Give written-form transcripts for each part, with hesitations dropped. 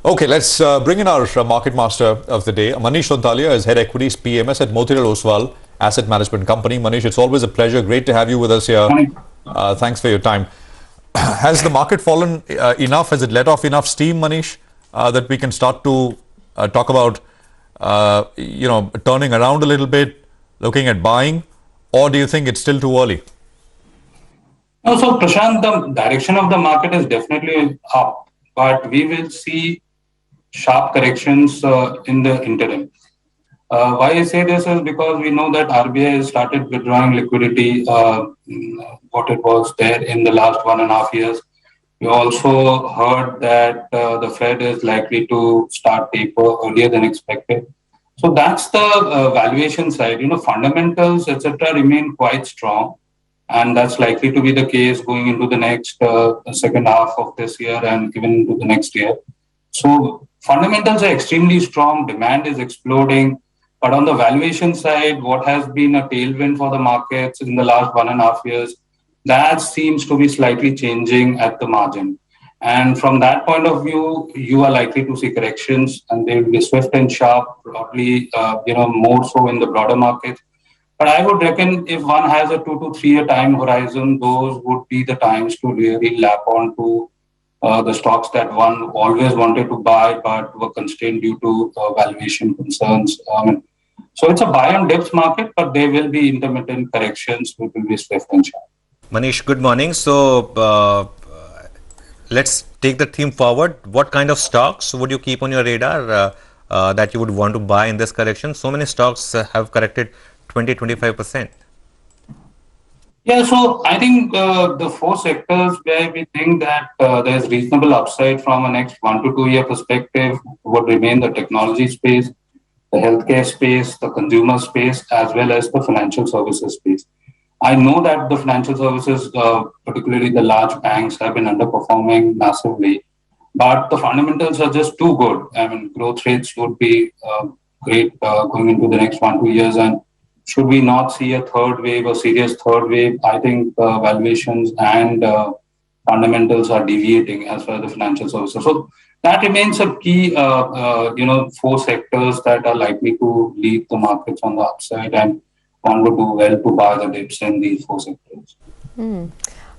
Okay, let's bring in our market master of the day. Manish Sontalia is head equities PMS at Motilal Oswal Asset Management Company. Manish, it's always a pleasure. Great to have you with us here. Thanks for your time. Has the market fallen enough? Has it let off enough steam, Manish, that we can start to talk about, turning around a little bit, looking at buying, or do you think it's still too early? No, so Prashant, the direction of the market is definitely up, but we will see sharp corrections in the interim. Why I say this is because we know that RBI has started withdrawing liquidity, what it was there in the last 1.5 years. We also heard that the Fed is likely to start taper earlier than expected. So that's the valuation side. Fundamentals, etc., remain quite strong, and that's likely to be the case going into the next second half of this year and even into the next year. So fundamentals are extremely strong. Demand is exploding. But on the valuation side, what has been a tailwind for the markets in the last 1.5 years, that seems to be slightly changing at the margin. And from that point of view, you are likely to see corrections, and they will be swift and sharp, probably more so in the broader markets. But I would reckon if one has a 2 to 3 year time horizon, those would be the times to really lap onto the stocks that one always wanted to buy but were constrained due to valuation concerns. So it's a buy on dips market, but there will be intermittent corrections which will be swift and sharp. Manish, good morning. So let's take the theme forward. What kind of stocks would you keep on your radar that you would want to buy in this correction? So many stocks have corrected 20-25%. Yeah, so I think the four sectors where we think that there's reasonable upside from a next 1 to 2 year perspective would remain the technology space, the healthcare space, the consumer space, as well as the financial services space. I know that the financial services, particularly the large banks, have been underperforming massively, but the fundamentals are just too good. I mean, growth rates would be great going into the next 1 2 years, and should we not see a third wave, a serious third wave, I think valuations and fundamentals are deviating as far as the financial services. So that remains a key, four sectors that are likely to lead the markets on the upside, and one would do well to buy the dips in these four sectors.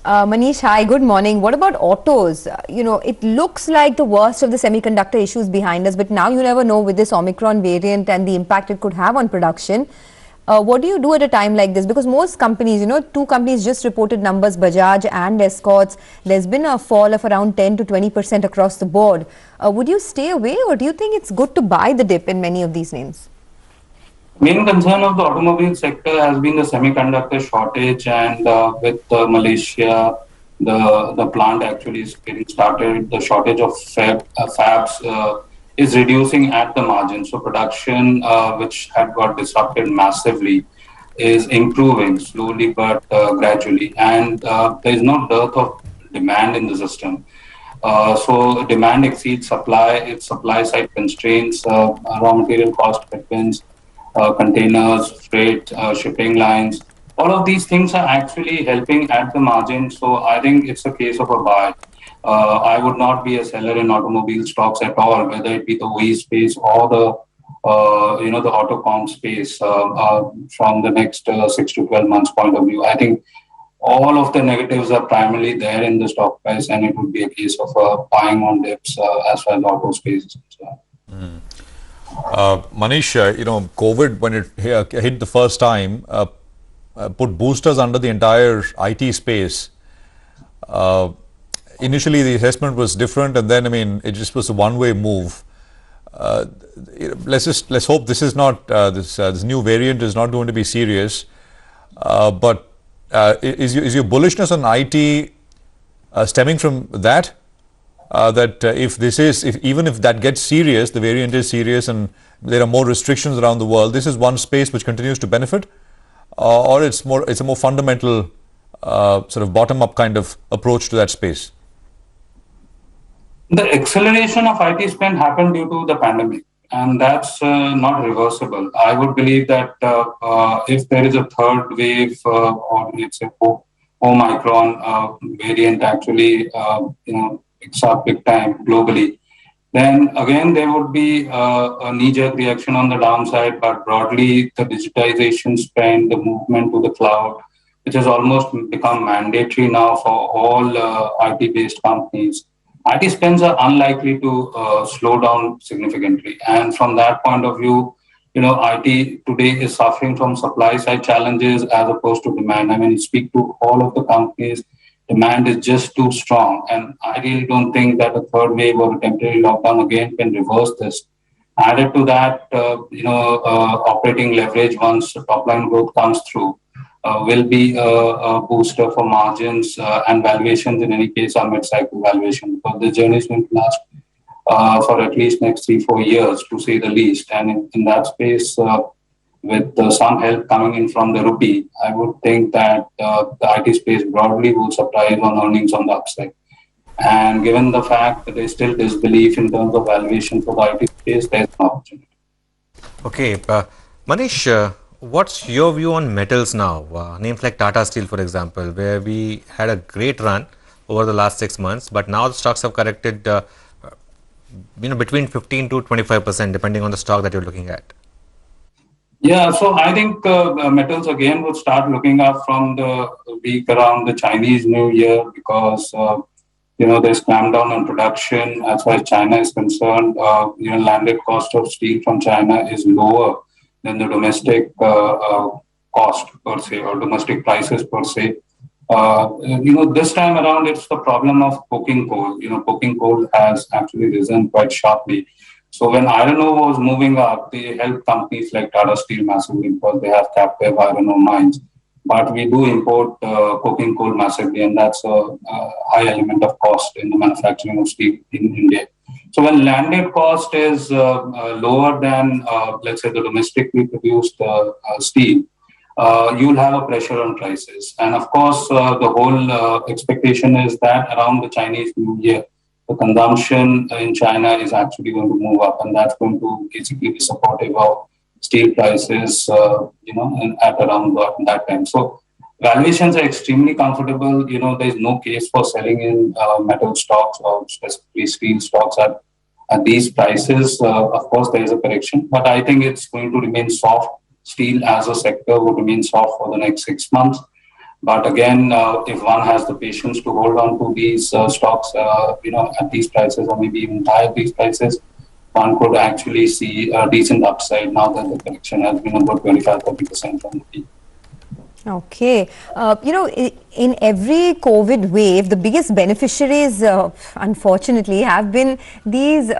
Manish, hi, good morning. What about autos? It looks like the worst of the semiconductor issues behind us, but now you never know with this Omicron variant and the impact it could have on production. What do you do at a time like this? Because most companies, two companies just reported numbers, Bajaj and Escorts. There's been a fall of around 10 to 20% across the board. Would you stay away, or do you think it's good to buy the dip in many of these names? Main concern of the automobile sector has been the semiconductor shortage, and with Malaysia, the plant actually is getting started. The shortage of fabs is reducing at the margin. So production, which had got disrupted massively, is improving slowly but gradually. And there is no dearth of demand in the system. So demand exceeds supply. It's supply side constraints, raw material cost headwinds, containers, freight, shipping lines. All of these things are actually helping at the margin. So I think it's a case of a buy. I would not be a seller in automobile stocks at all, whether it be the OE space or the auto comp space from the next 6 to 12 months point of view. I think all of the negatives are primarily there in the stock price, and it would be a case of buying on dips as far as auto space is concerned. Manish, COVID, when it hit the first time, put boosters under the entire IT space. Initially, the assessment was different, and then, it just was a one-way move. Let's hope this is not this new variant is not going to be serious. But is your bullishness on IT stemming from that? Even if that gets serious, the variant is serious, and there are more restrictions around the world, this is one space which continues to benefit, or it's a more fundamental sort of bottom-up kind of approach to that space. The acceleration of IT spend happened due to the pandemic, and that's not reversible. I would believe that if there is a third wave or let's say Omicron variant actually picks up big time globally, then again there would be a knee-jerk reaction on the downside. But broadly, the digitization spend, the movement to the cloud, which has almost become mandatory now for all IT-based companies, IT spends are unlikely to slow down significantly. And from that point of view, IT today is suffering from supply side challenges as opposed to demand. I mean, you speak to all of the companies, demand is just too strong. And I really don't think that a third wave or a temporary lockdown again can reverse this. Added to that, operating leverage once top line growth comes through will be a booster for margins and valuations. In any case, are mid-cycle valuation, because the journey is going to last for at least next 3-4 years, to say the least. And in that space, with some help coming in from the rupee, I would think that the IT space broadly will surprise on earnings on the upside. And given the fact that there's still disbelief in terms of valuation for the IT space, there's an opportunity. Okay, Manish, what's your view on metals now? Names like Tata Steel, for example, where we had a great run over the last 6 months, but now the stocks have corrected, between 15 to 25%, depending on the stock that you're looking at. Yeah, so I think metals again would start looking up from the week around the Chinese New Year, because there's clampdown on production as far as China is concerned. Landed cost of steel from China is lower than the domestic cost per se, or domestic prices per se. This time around, it's the problem of coking coal. Coking coal has actually risen quite sharply. So when iron ore was moving up, they helped companies like Tata Steel massively because they have captive iron ore mines. But we do import coking coal massively, and that's a high element of cost in the manufacturing of steel in India. So when landed cost is lower than, let's say, the domestically produced steel, you'll have a pressure on prices. And of course, the whole expectation is that around the Chinese New Year, the consumption in China is actually going to move up, and that's going to basically be supportive of steel prices, at around that time. So valuations are extremely comfortable. There's no case for selling in metal stocks or specifically steel stocks at these prices. Of course, there is a correction, but I think it's going to remain soft. Steel as a sector will remain soft for the next 6 months. But again, if one has the patience to hold on to these stocks, at these prices, or maybe even higher these prices, one could actually see a decent upside now that the correction has been about 25-30% from the peak. Okay. In every COVID wave, the biggest beneficiaries, unfortunately, have been these,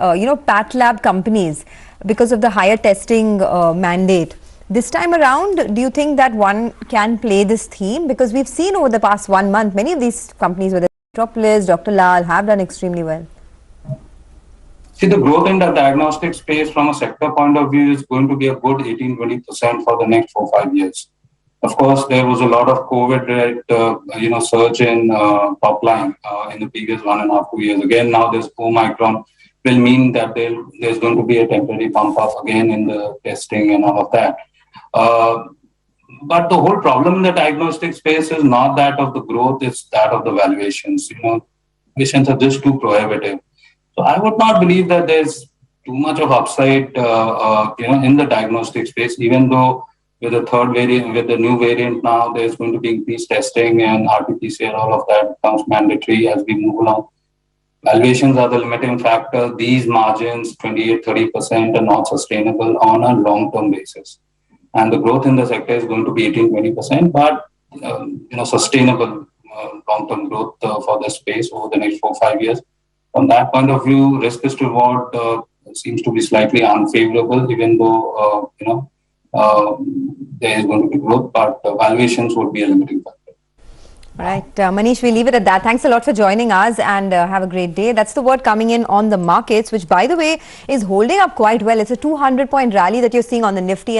path lab companies because of the higher testing mandate. This time around, do you think that one can play this theme? Because we've seen over the past 1 month, many of these companies, whether Metropolis, Dr. Lal, have done extremely well. See, the growth in the diagnostic space from a sector point of view is going to be a good 18-20% for the next 4-5 years. Of course, there was a lot of COVID, surge in top line in the previous 1.5-2 years. Again, now this Omicron will mean that there's going to be a temporary bump up again in the testing and all of that. But the whole problem in the diagnostic space is not that of the growth, it's that of the valuations. Valuations are just too prohibitive. So I would not believe that there's too much of upside, in the diagnostic space, even though with the third variant, with the new variant now, there's going to be increased testing and RT-PCR, all of that becomes mandatory as we move along. Valuations are the limiting factor. These margins, 28-30%, are not sustainable on a long-term basis. And the growth in the sector is going to be 18-20%, but sustainable long-term growth for the space over the next 4-5 years. From that point of view, risk is to reward seems to be slightly unfavorable, even though there is going to be growth, but valuations would be a limiting factor. All right, Manish, we'll leave it at that. Thanks a lot for joining us, and have a great day. That's the word coming in on the markets, which, by the way, is holding up quite well. It's a 200-point rally that you're seeing on the Nifty.